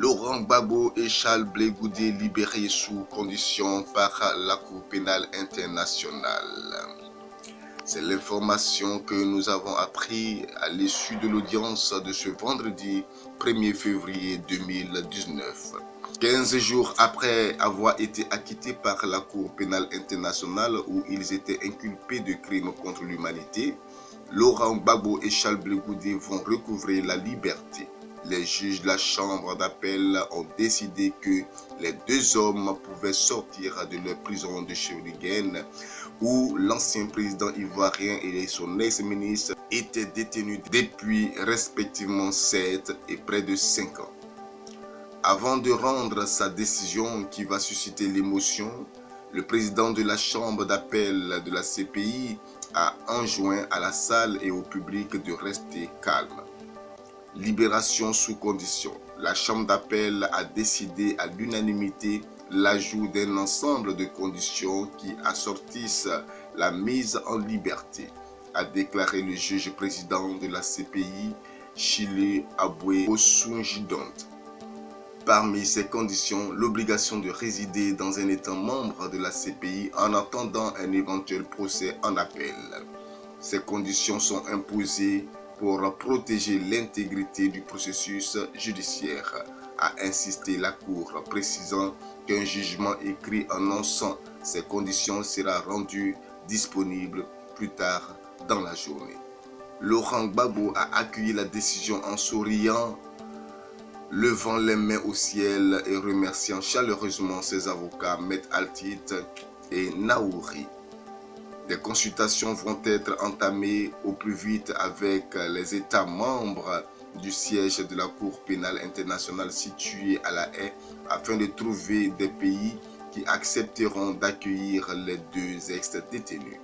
Laurent Gbagbo et Charles Blé Goudé libérés sous condition par la Cour pénale internationale. C'est l'information que nous avons appris à l'issue de l'audience de ce vendredi 1er février 2019. 15 jours après avoir été acquittés par la Cour pénale internationale où ils étaient inculpés de crimes contre l'humanité, Laurent Gbagbo et Charles Blé Goudé vont recouvrer la liberté. Les juges de la chambre d'appel ont décidé que les deux hommes pouvaient sortir de leur prison de Chevrigen où l'ancien président ivoirien et son ex-ministre étaient détenus depuis respectivement 7 et près de 5 ans. Avant de rendre sa décision qui va susciter l'émotion, le président de la chambre d'appel de la CPI a enjoint à la salle et au public de rester calme. Libération sous condition. La chambre d'appel a décidé à l'unanimité l'ajout d'un ensemble de conditions qui assortissent la mise en liberté, a déclaré le juge président de la CPI, Chile Aboué Osungidont. Parmi ces conditions, l'obligation de résider dans un État membre de la CPI en attendant un éventuel procès en appel. Ces conditions sont imposées pour protéger l'intégrité du processus judiciaire, a insisté la Cour, précisant qu'un jugement écrit annonçant ces conditions sera rendu disponible plus tard dans la journée. Laurent Gbagbo a accueilli la décision en souriant, levant les mains au ciel et remerciant chaleureusement ses avocats Maître Altit et Naouri. Des consultations vont être entamées au plus vite avec les États membres du siège de la Cour pénale internationale située à La Haye afin de trouver des pays qui accepteront d'accueillir les deux ex-détenus.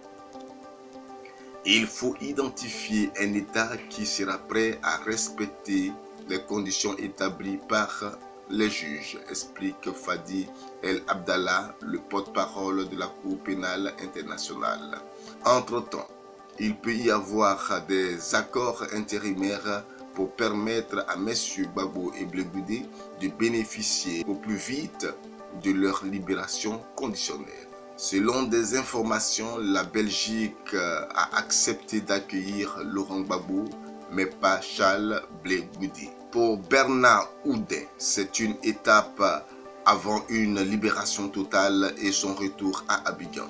Il faut identifier un État qui sera prêt à respecter les conditions établies par les juges, explique Fadi El Abdallah, le porte-parole de la Cour pénale internationale. Entre-temps, il peut y avoir des accords intérimaires pour permettre à M. Gbagbo et Blé Goudé de bénéficier au plus vite de leur libération conditionnelle. Selon des informations, la Belgique a accepté d'accueillir Laurent Gbagbo, mais pas Charles Blé Goudé. Pour Bernard Oudin, c'est une étape avant une libération totale et son retour à Abidjan.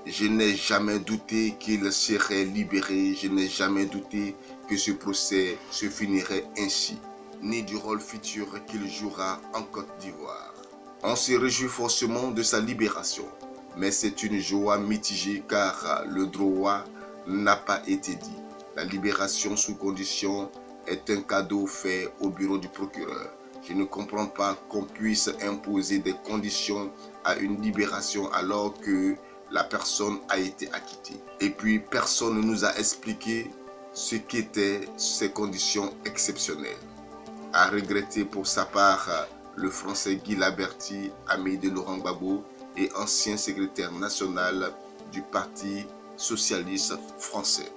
Je n'ai jamais douté qu'il serait libéré, je n'ai jamais douté que ce procès se finirait ainsi, ni du rôle futur qu'il jouera en Côte d'Ivoire. On se réjouit forcément de sa libération, mais c'est une joie mitigée car le droit n'a pas été dit. La libération sous condition est un cadeau fait au bureau du procureur. Je ne comprends pas qu'on puisse imposer des conditions à une libération alors que la personne a été acquittée. Et puis personne ne nous a expliqué ce qu'étaient ces conditions exceptionnelles. A regretté pour sa part le français Guy Laberty, ami de Laurent Gbagbo et ancien secrétaire national du Parti socialiste français.